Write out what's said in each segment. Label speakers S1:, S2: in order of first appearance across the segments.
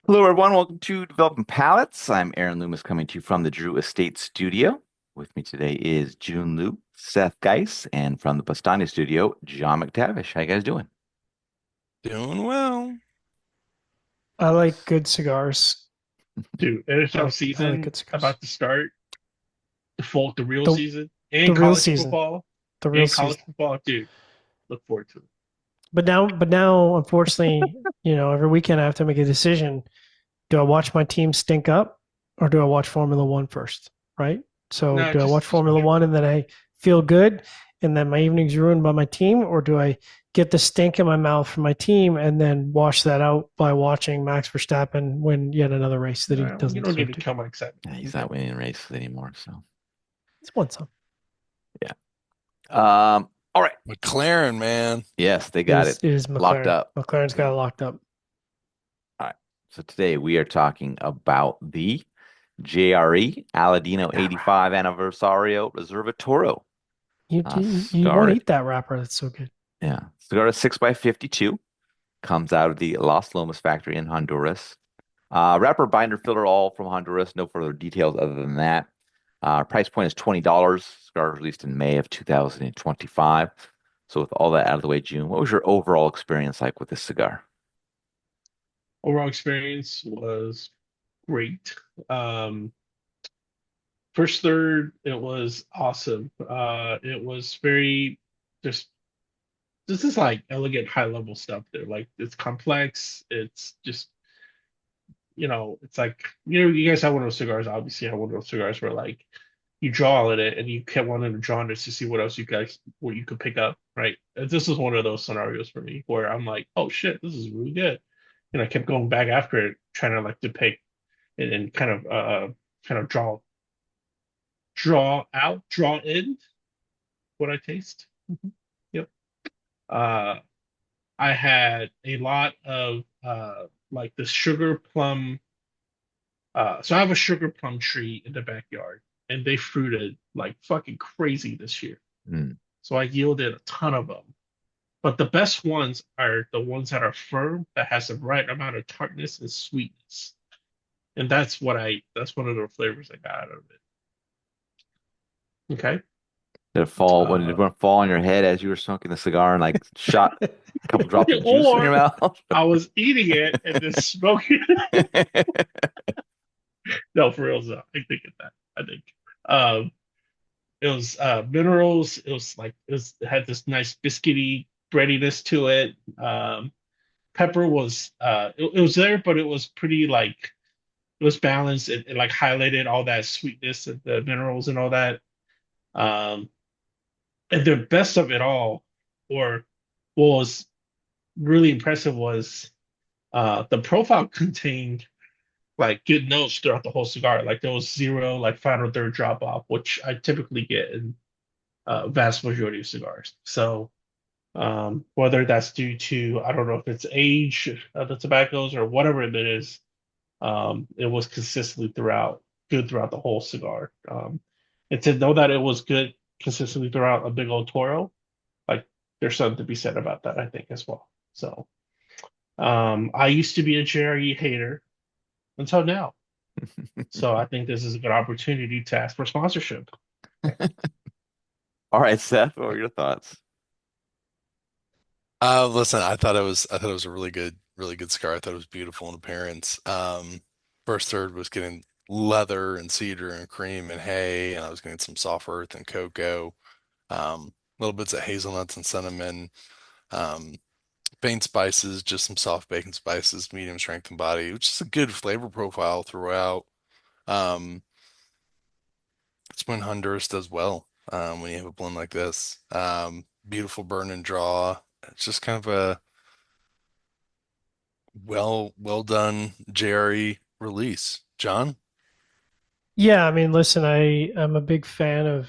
S1: Hello, everyone. Welcome to Developing Palettes. I'm Aaron Loomis coming to you from the Drew Estate Studio. With me today is Jiunn Liu, Seth Geis, and from the Bastani Studio, John McTavish. How you guys doing?
S2: Doing well.
S3: I like good cigars.
S2: Dude,
S3: I
S2: NFL
S3: like I like
S2: season
S3: good cigars.
S2: about to start. The real
S3: The
S2: season and
S3: the real
S2: college
S3: season.
S2: football
S3: The real
S2: and college
S3: season.
S2: football. Dude, look forward to it.
S3: But now, unfortunately, every weekend I have to make a decision. Do I watch my team stink up or do I watch Formula One first? Right? So
S2: Nah,
S3: do I watch
S2: just
S3: Formula
S2: watch
S3: One
S2: football.
S3: and then I feel good and then my evening's ruined by my team, or do I get the stink in my mouth from my team and then wash that out by watching Max Verstappen win yet another race that he
S2: You
S3: doesn't
S2: don't need
S3: deserve
S2: to
S3: to?
S2: kill my excitement.
S1: Yeah,
S2: You
S1: he's not
S2: good.
S1: winning races anymore, so
S3: It's one some.
S1: yeah. All right.
S2: McLaren, man.
S1: Yes, they
S3: It
S1: got
S3: is
S1: it
S3: it is
S1: locked
S3: McLaren.
S1: up.
S3: McLaren's got it locked up.
S1: All right. So today we are talking about the JRE Aladino 85 Aniversario Reserva Toro
S3: You won't
S1: cigar.
S3: eat that wrapper. That's so good.
S1: Yeah, cigar is 6 by 52. Comes out of the Los Lomas factory in Honduras. Wrapper, binder, filler, all from Honduras. No further details other than that. Price point is $20. Cigar was released in May of 2025. So with all that out of the way, June, what was your overall experience like with this cigar?
S2: Overall experience was great. Um, First third, it was awesome. It was very just this is like elegant high level stuff there. Like it's complex. It's just it's like you guys have one of those cigars. Obviously, have one of those cigars where like you draw on it and you kept wanting to draw on it to see what else what you could pick up, right? And this is one of those scenarios for me where I'm like, oh shit, this is really good, and I kept going back after it, trying to like to pick and kind of draw in what I taste. Yep. Uh, I had a lot of like the sugar plum. So I have a sugar plum tree in the backyard, and they fruited like fucking crazy this year.
S1: Mm.
S2: So I yielded a ton of them. But the best ones are the ones that are firm, that has the right amount of tartness and sweetness. And that's one of the flavors I got out of it. Okay.
S1: Did it fall when did
S2: Uh,
S1: it fall on your head as you were smoking the cigar and like shot a couple drops of juice in your
S2: or
S1: mouth?
S2: I was eating it and then smoking. No, for real, though. I think of that. I think. Um, it was minerals. It had this nice biscuity breadiness to it. Pepper was it was there, but it was pretty like it was balanced. It like highlighted all that sweetness of the minerals and all that. Um, and the best of it all, or what was really impressive was the profile contained like good notes throughout the whole cigar. Like there was zero like final third drop off, which I typically get in vast majority of cigars. So whether that's due to I don't know if it's age of the tobaccos or whatever it is, it was consistently good throughout the whole cigar. And to know that it was good consistently throughout a big old Toro, like there's something to be said about that, I think, as well. So I used to be a JRE hater until now. So I think this is a good opportunity to ask for sponsorship.
S1: All right, Seth, what were your thoughts?
S4: Listen, I thought it was a really good cigar. I thought it was beautiful in appearance. First third was getting leather and cedar and cream and hay, and I was getting some soft earth and cocoa, little bits of hazelnuts and cinnamon, um, faint spices, just some soft bacon spices, medium strength and body, which is a good flavor profile throughout. Um, it's when Honduras does well, when you have a blend like this. Beautiful burn and draw. It's just kind of a well done JRE release. John?
S3: Yeah, I mean, listen, I'm a big fan of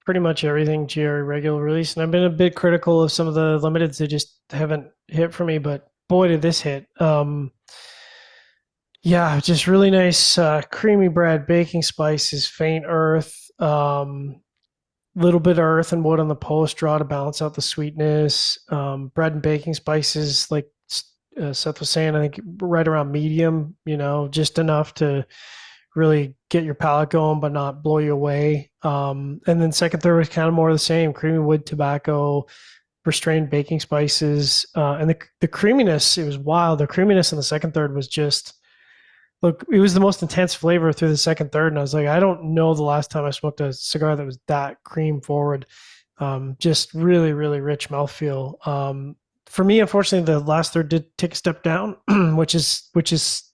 S3: pretty much everything GRE regular release, and I've been a bit critical of some of the limiteds that just haven't hit for me. But boy, did this hit! Yeah, just really nice, creamy bread, baking spices, faint earth, little bit of earth and wood on the post draw to balance out the sweetness. Bread and baking spices, like Seth was saying. I think right around medium, just enough to really get your palate going, but not blow you away. And then second, third was kind of more of the same: creamy wood tobacco, restrained baking spices, and the creaminess. It was wild. The creaminess in the second third was just look. It was the most intense flavor through the second third, and I was like, I don't know the last time I smoked a cigar that was that cream forward. Just really, really rich mouthfeel. For me, unfortunately, the last third did take a step down, which is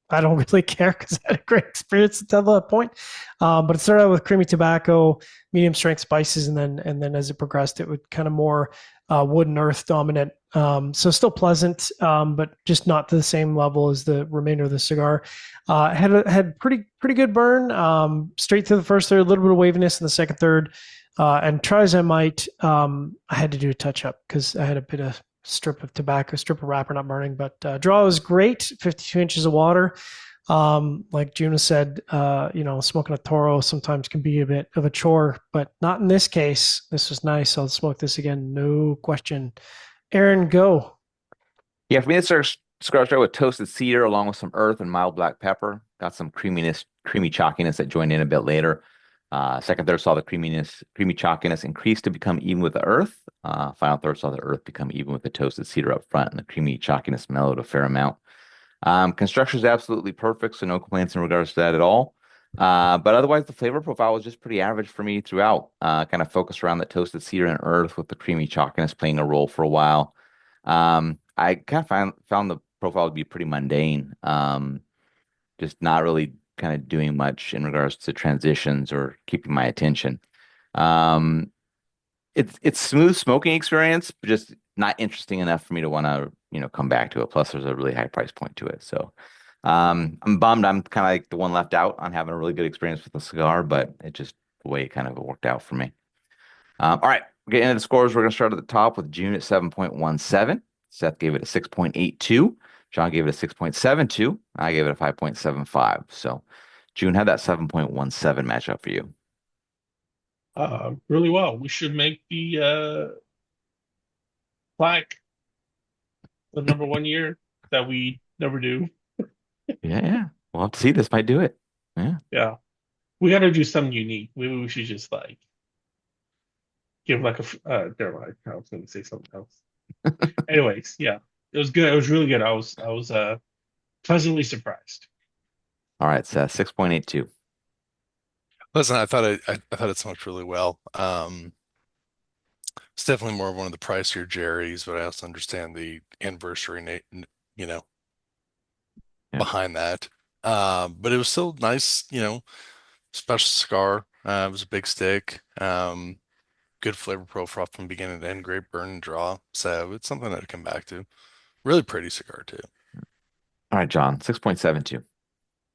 S3: I don't really care because I had a great experience until that point. But it started out with creamy tobacco, medium strength spices, and then as it progressed, it would kind of more wood and earth dominant. So still pleasant, but just not to the same level as the remainder of the cigar. Had pretty good burn, straight through the first third, a little bit of waviness in the second third. And try as I might, I had to do a touch up because I had a bit of strip of wrapper not burning. But draw was great, 52 inches of water. Like Jiunn said, smoking a Toro sometimes can be a bit of a chore, but not in this case. This was nice. I'll smoke this again, no question. Aaron, go.
S1: Yeah, for me, it's cigar started with toasted cedar along with some earth and mild black pepper. Got some creamy chalkiness that joined in a bit later. Second third saw the creamy chalkiness increase to become even with the earth. Final third saw the earth become even with the toasted cedar up front, and the creamy chalkiness mellowed a fair amount. Construction is absolutely perfect, so no complaints in regards to that at all. But otherwise, the flavor profile was just pretty average for me throughout. Kind of focused around the toasted cedar and earth with the creamy chalkiness playing a role for a while. I kind of found the profile to be pretty mundane. Just not really kind of doing much in regards to transitions or keeping my attention. Um, it's smooth smoking experience, but just not interesting enough for me to want to, come back to it. Plus, there's a really high price point to it. So, I'm bummed. I'm kind of like the one left out on having a really good experience with the cigar, but it just the way it kind of worked out for me. All right, getting into the scores. We're going to start at the top with Jiunn at 7.17. Seth gave it a 6.82. John gave it a 6.72. I gave it a 5.75. So Jiunn had that 7.17 matchup for you.
S2: Really well. We should make the plaque the number 1 year that we never do.
S1: Yeah. We'll have to see. This might do it. Yeah.
S2: Yeah. We got to do something unique. Maybe we should just like give like never mind. I was going to say something else. Anyways, yeah, it was good. It was really good. I was pleasantly surprised.
S1: All right, Seth, 6.82.
S4: Listen, I thought it smoked really well. It's definitely more of one of the pricier JREs, but I also understand the anniversary, you know,
S1: Yeah.
S4: behind that. But it was still nice, special cigar. It was a big stick. Good flavor profile from beginning to end, great burn and draw. So it's something I'd come back to. Really pretty cigar too.
S1: All right, John, 6.72.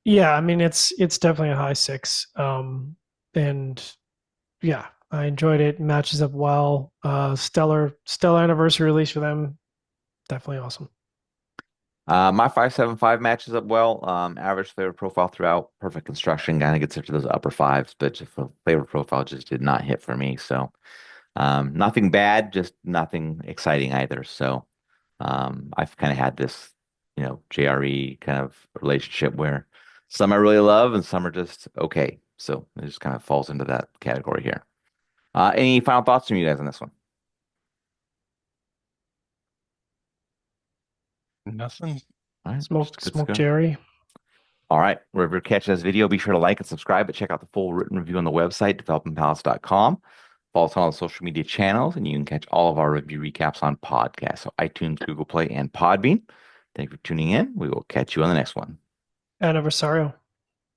S3: Yeah, I mean it's definitely a high six. And yeah, I enjoyed it. Matches up well. Stellar anniversary release for them. Definitely awesome.
S1: My 5.75 matches up well. Average flavor profile throughout. Perfect construction. Kind of gets into those upper fives, but just the flavor profile just did not hit for me. So, nothing bad, just nothing exciting either. So, I've kind of had this, JRE kind of relationship where some I really love and some are just okay. So it just kind of falls into that category here. Any final thoughts from you guys on this one?
S4: Nothing.
S1: All right,
S3: Smoke
S1: good to go.
S3: Jerry.
S1: All right, wherever you're catching this video, be sure to like and subscribe, but check out the full written review on the website, developingpalace.com. Follow us on all the social media channels, and you can catch all of our review recaps on podcasts, so iTunes, Google Play, and Podbean. Thank you for tuning in. We will catch you on the next one.
S3: Aniversario.